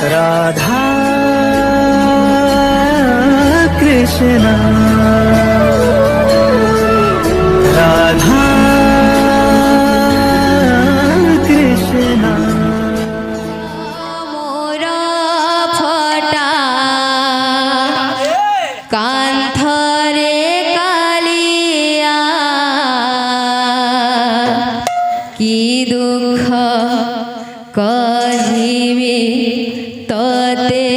राधा कृष्णा राधा कृष्णा। मोरा फटा कांथरे कालिया की दुख कहिबे तते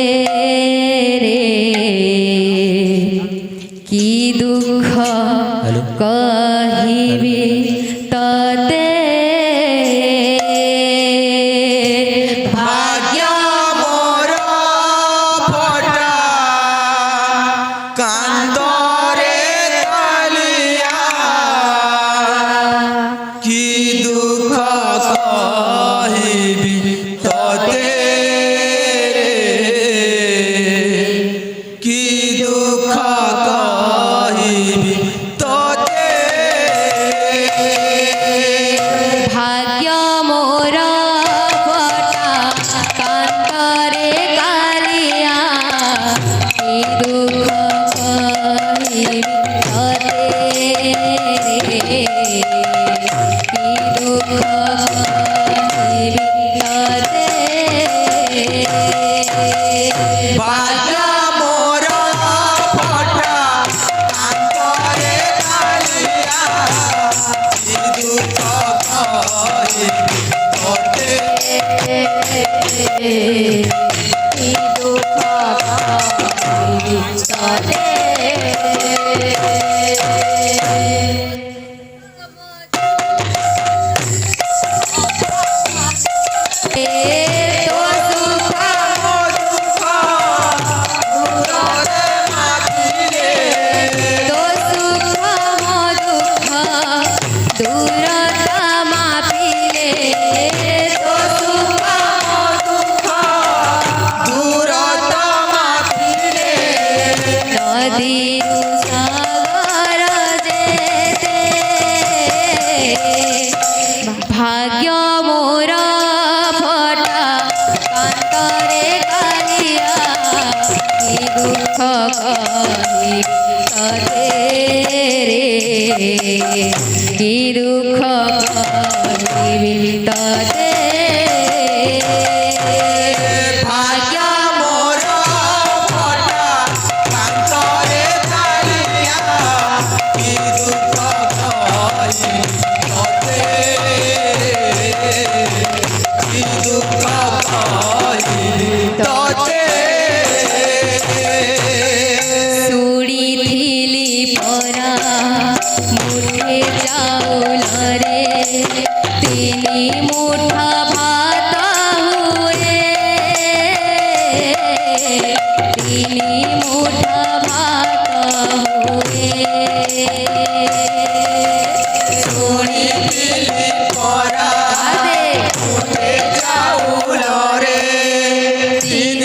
रे की दुख कहिबे तते भाग्य मोर फटा कांदरे कालिया की दुख कहिबी तते रे की दुख कहिबी तते भाग्य मोर फटा कांतरे कालिया की दुख कहिबी तते रे की दुख कहिबी तते भाग्य मोर फटा कांतरे कालिया की दुख कहिबी तते की दुख कहिबी तते भाग्य मोर फटा कांतरे कालिया की दुख कहिबी तते रे की दुख कहिबी तते भाग्य मोर फटा कांतरे कालिया की दुख कहिबी तते की दुख कहिबी तते सुड़ीथिली परा मुठे चाउल रे तिनी मुठा भात हुए तिनी मुठा भात हुए सुड़ीथिली परा आदे मुठे चाउल रे तिनी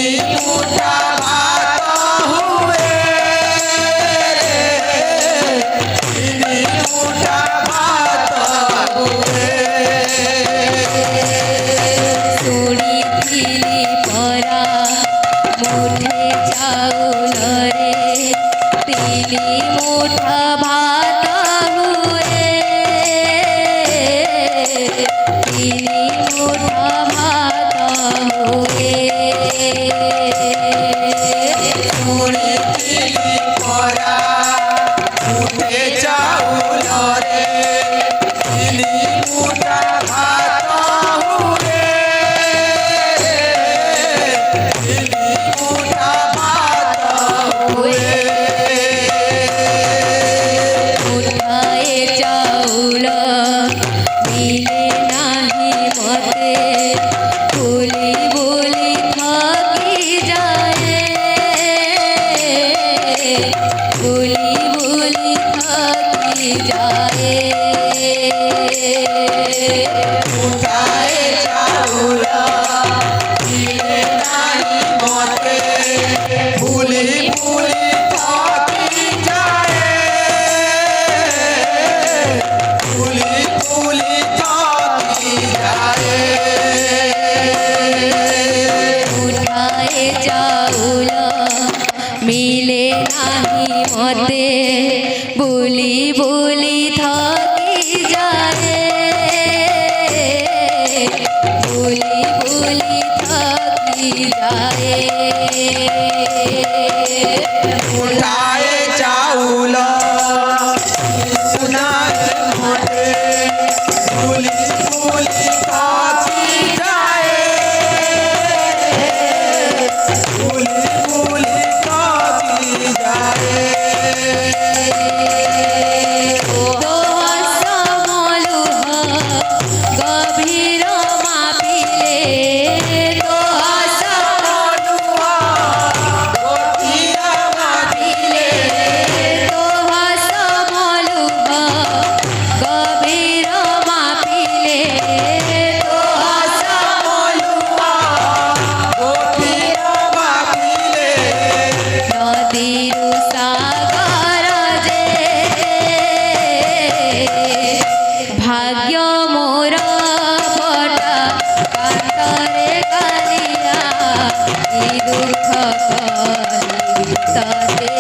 ভুলি থাকি যায় उठाए चाउल सुनार मोटे भूली भूली खाती जाए भूली भूली खाती जाए গভীর মাপিলে ভাগ্য মোর ফটা কান্তরে কালিয়া কি দুঃখ কহিবি ততে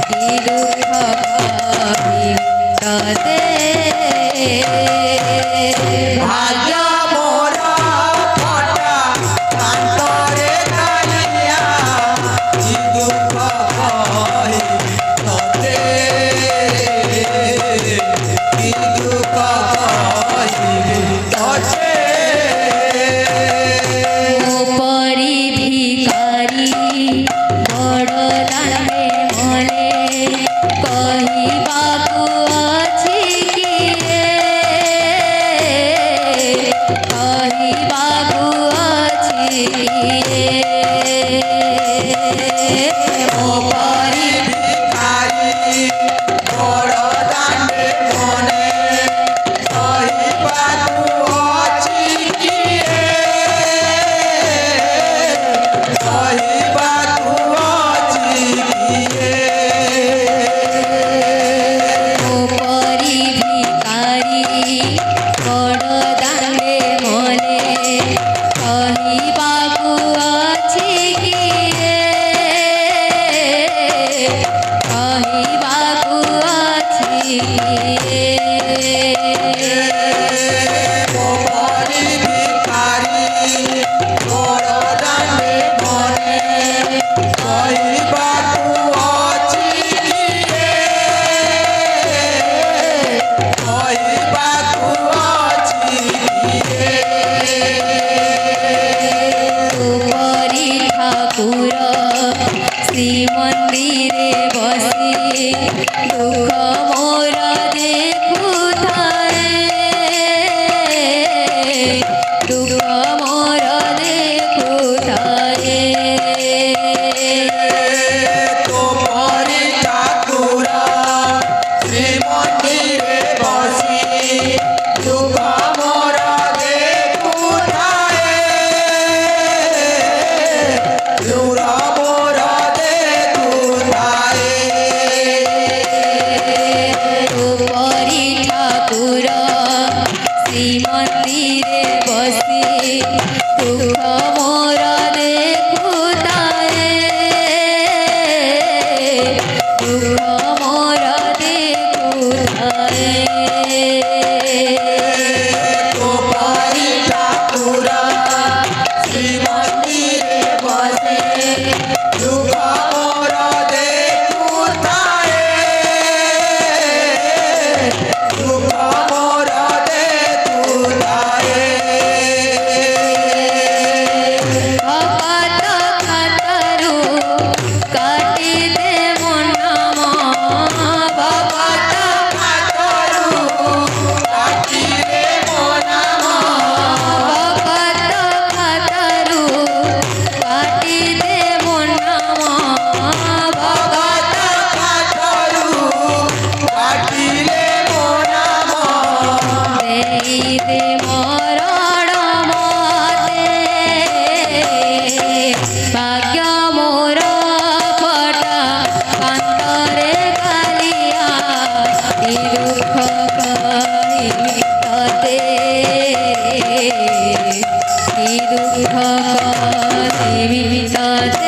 কি দুঃখ কহিবি ততে भाग्य मोरा फटा कांतरे कालिया जी दुख कहि तते जी दुख कहि तते পরি ভিকারি বড় দানে মলে কহিବାକୁ ଅଛି কিয়ে কহিବାକୁ ଅଛି কিয়ে ओ परि भिखारी बड़ दांडे मने कहिबाकु अछि किए कहिबाकु अछि किए পরি ভিকারি বড় দানে মলে কহিବାକୁ ଅଛି কিয়ে কহিବାକୁ ଅଛି কিয়ে ओ परि भिखारी बड़ दांडे मने कहिबाकु अछि किए कहिबाकु अछि किए উপরি ঠাকুর শ্রীমন্দিরে বসি দুঃখ মোর দেখুথায় দুঃখ মোর দেখুথায় तो परि ठाकुर श्रीमंदिरे बसी दुख मोर देखुथाए दुख मोर देखुथाए উপরি ঠাকুর শ্রীমন্দিরে বসি দুঃখ মোর দেখুথায় দুঃখ মোর দেখুথায় तो परि ठाकुर श्रीमंदिरे बसी दुख मोर देखुथाए दुख मोर देखुथाए ভকত খাতরু কাটি দে মন নাম ভকত ভকত খাতরু কাটি দে মন নাম ভকত দেই দে মরণ মতে ভাগ্য মোর ফটা কান্তরে কালিয়া কি দুঃখ কহিবি ততে কি দুঃখ কহিবি ততে